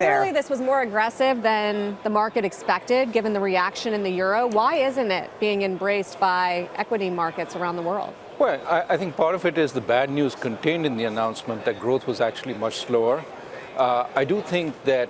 Clearly, this was more aggressive than the market expected, given the reaction in the euro. Why isn't it being embraced by equity markets around the world? Well, I think part of it is the bad news contained in the announcement that growth was actually much slower. I do think that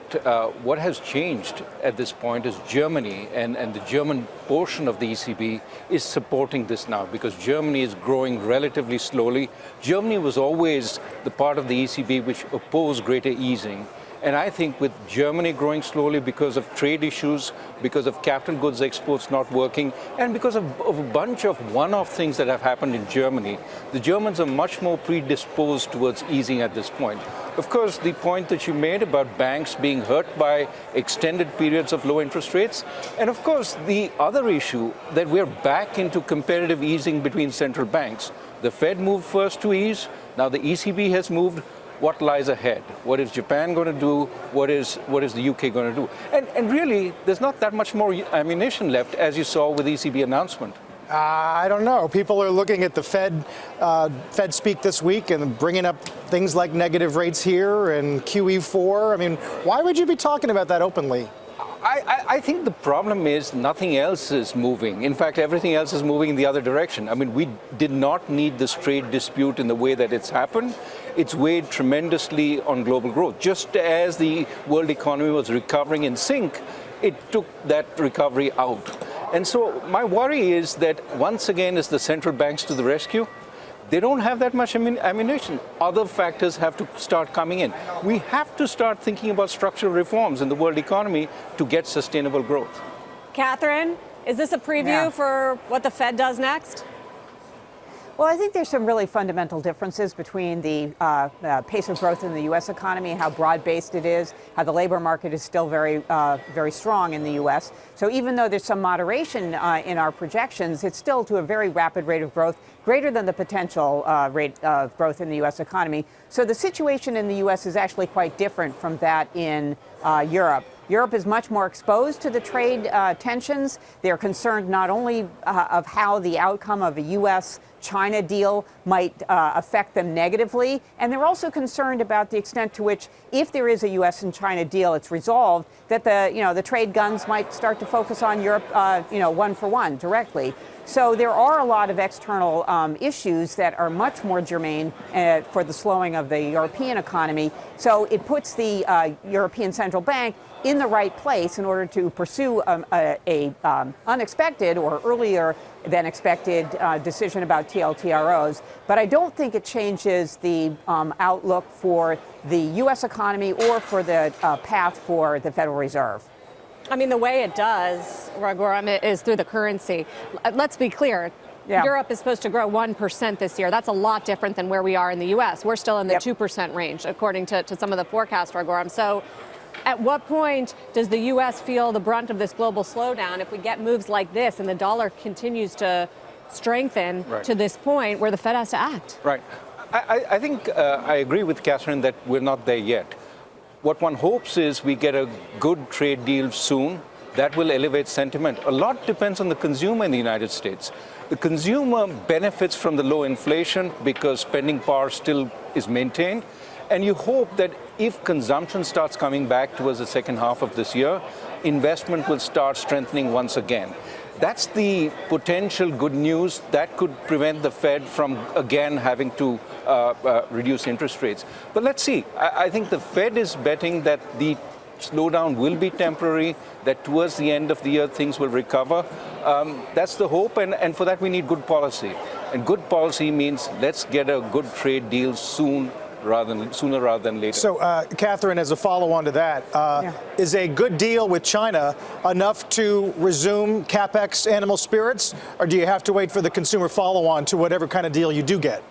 what has changed at this point is Germany and the German portion of the ECB is supporting this now because Germany is growing relatively slowly. Germany was always the part of the ECB which opposed greater easing. And I think with Germany growing slowly because of trade issues, because of capital goods exports not working, and because of a bunch of one-off things that have happened in Germany, the Germans are much more predisposed towards easing at this point. Of course, the point that you made about banks being hurt by extended periods of low interest rates, and of course, the other issue that we're back into competitive easing between central banks. The Fed moved first to ease, now the ECB has moved. What lies ahead? What is Japan going to do? What is the UK going to do? And really, there's not that much more ammunition left, as you saw with the ECB announcement. I don't know. People are looking at the Fed speak this week and bringing up things like negative rates here and QE4. I mean, why would you be talking about that openly? I think the problem is nothing else is moving. In fact, everything else is moving in the other direction. I mean, we did not need this trade dispute in the way that it's happened. It's weighed tremendously on global growth. Just as the world economy was recovering in sync, it took that recovery out. And so my worry is that once again, is the central banks to the rescue? They don't have that much ammunition. Other factors have to start coming in. We have to start thinking about structural reforms in the world economy to get sustainable growth. Catherine, is this a preview for what the Fed does next? Well, I think there's some really fundamental differences between the pace of growth in the U.S. economy, how broad-based it is, how the labor market is still very strong in the U.S. So even though there's some moderation in our projections, it's still to a very rapid rate of growth, greater than the potential rate of growth in the U.S. economy. So the situation in the U.S. is actually quite different from that in Europe. Europe is much more exposed to the trade tensions. They're concerned not only of how the outcome of a U.S.-China deal might affect them negatively, and they're also concerned about the extent to which, if there is a U.S. and China deal, it's resolved, that the trade guns might start to focus on Europe, one for one directly. So there are a lot of external issues that are much more germane for the slowing of the European economy. So it puts the European Central Bank in the right place in order to pursue a unexpected or earlier than expected decision about TLTROs. But I don't think it changes the outlook for the U.S. economy or for the path for the Federal Reserve. I mean, the way it does, Raghuram, is through the currency. Let's be clear. Yeah. Europe is supposed to grow 1% this year. That's a lot different than where we are in the U.S. We're still in the 2% range, according to some of the forecasts, Raghuram. So at what point does the U.S. feel the brunt of this global slowdown if we get moves like this and the dollar continues to strengthen to this point where the Fed has to act? Right. I think I agree with Catherine that we're not there yet. What one hopes is we get a good trade deal soon. That will elevate sentiment. A lot depends on the consumer in the United States. The consumer benefits from the low inflation because spending power still is maintained. And you hope that if consumption starts coming back towards the second half of this year, investment will start strengthening once again. That's the potential good news that could prevent the Fed from again having to reduce interest rates. But let's see. I think the Fed is betting that the slowdown will be temporary, that towards the end of the year things will recover. That's the hope, and for that we need good policy. And good policy means let's get a good trade deal sooner rather than later. So, Catherine, as a follow-on to that, is a good deal with China enough to resume CapEx animal spirits, or do you have to wait for the consumer follow-on to whatever kind of deal you do get?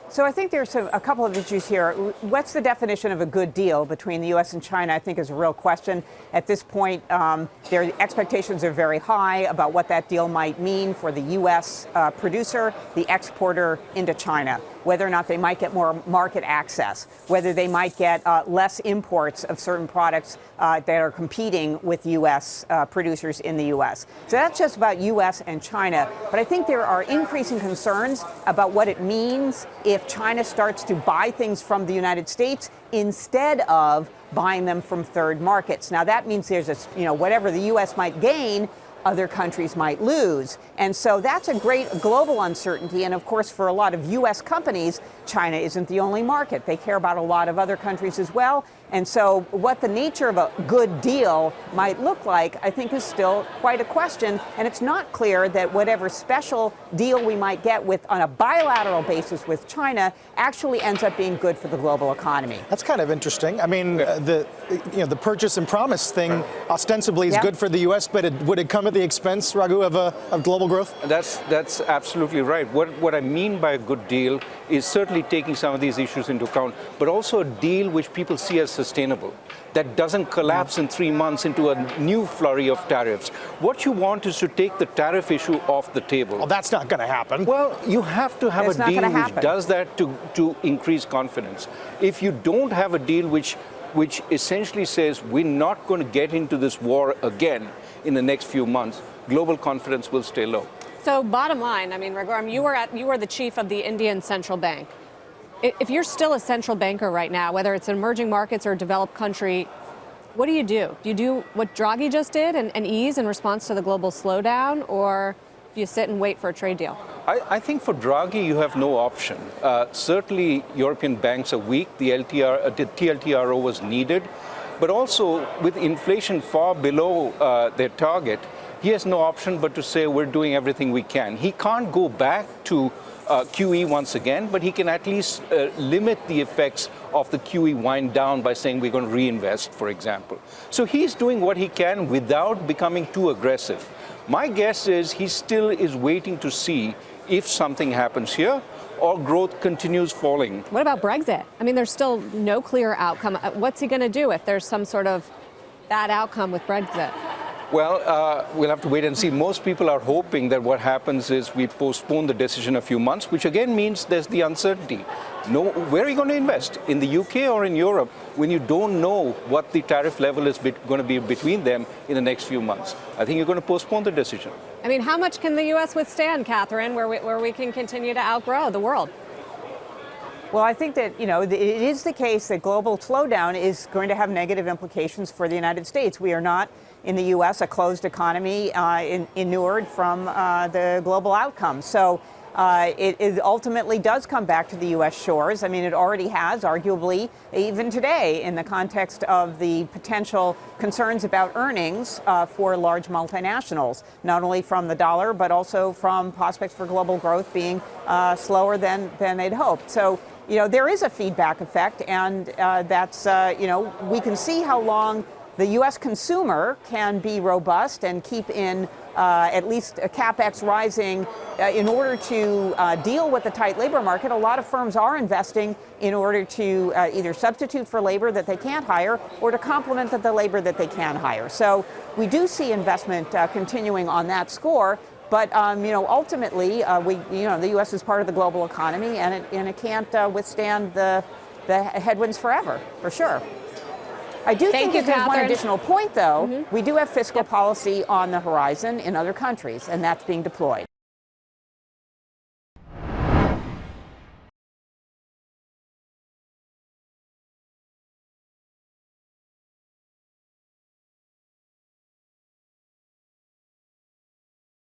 So I think there's a couple of issues here. What's the definition of a good deal between the U.S. and China, I think, is a real question. At this point, their expectations are very high about what that deal might mean for the U.S. Producer, the exporter into China. whether or not they might get more market access, whether they might get less imports of certain products that are competing with U.S. Producers in the U.S. So that's just about U.S. and China. But I think there are increasing concerns about what it means if China starts to buy things from the United States instead of buying them from third markets. Now, that means there's whatever the U.S. might gain, other countries might lose. And so that's a great global uncertainty. And of course, for a lot of U.S. companies, China isn't the only market. They care about a lot of other countries as well. And so what the nature of a good deal might look like, I think, is still quite a question. And it's not clear that whatever special deal we might get on a bilateral basis with China actually ends up being good for the global economy. That's kind of interesting. I mean, the purchase and promise thing ostensibly is good for the U.S., but would it come at the expense, Raghu, of global growth? That's absolutely right. What I mean by a good deal is certainly taking some of these issues into account, but also a deal which people see as sustainable, that doesn't collapse in 3 months into a new flurry of tariffs. What you want is to take the tariff issue off the table. Well, that's not going to happen. Well, you have to have That's a deal not gonna which happen. does that to increase confidence. If you don't have a deal which essentially says we're not going to get into this war again in the next few months, global confidence will stay low. So bottom line, I mean, Raghuram, you were the chief of the Indian Central Bank. If you're still a central banker right now, whether it's in emerging markets or a developed country, what do? Do you do what Draghi just did and ease in response to the global slowdown, or do you sit and wait for a trade deal? I think for Draghi, you have no option. Certainly, European banks are weak. The TLTRO was needed. But also, with inflation far below their target, he has no option but to say we're doing everything we can. He can't go back to QE once again, but he can at least limit the effects of the QE wind down by saying we're going to reinvest, for example. So he's doing what he can without becoming too aggressive. My guess is he still is waiting to see if something happens here or growth continues falling. What about Brexit? I mean, there's still no clear outcome. What's he going to do if there's some sort of bad outcome with Brexit? Well, we'll have to wait and see. Most people are hoping that what happens is we postpone the decision a few months, which again means there's the uncertainty. Where are you going to invest? In the UK or in Europe, when you don't know what the tariff level is going to be between them in the next few months? I think you're going to postpone the decision. I mean, how much can the U.S. withstand, Catherine, where we can continue to outgrow the world? Well, I think that, it is the case that global slowdown is going to have negative implications for the United States. We are not, in the U.S., a closed economy inured from the global outcome. So it ultimately does come back to the U.S. shores. I mean, it already has, arguably, even today, in the context of the potential concerns about earnings for large multinationals, not only from the dollar, but also from prospects for global growth being slower than they'd hoped. So, there is a feedback effect, and that's, we can see how long the U.S. consumer can be robust and keep in at least CapEx rising in order to deal with the tight labor market. A lot of firms are investing in order to either substitute for labor that they can't hire or to complement the labor that they can hire. So we do see investment continuing on that score. But ultimately, the U.S. is part of the global economy, and it can't withstand the headwinds forever, for sure. I do think that there's one additional point, though. We do have fiscal policy on the horizon in other countries, and that's being deployed.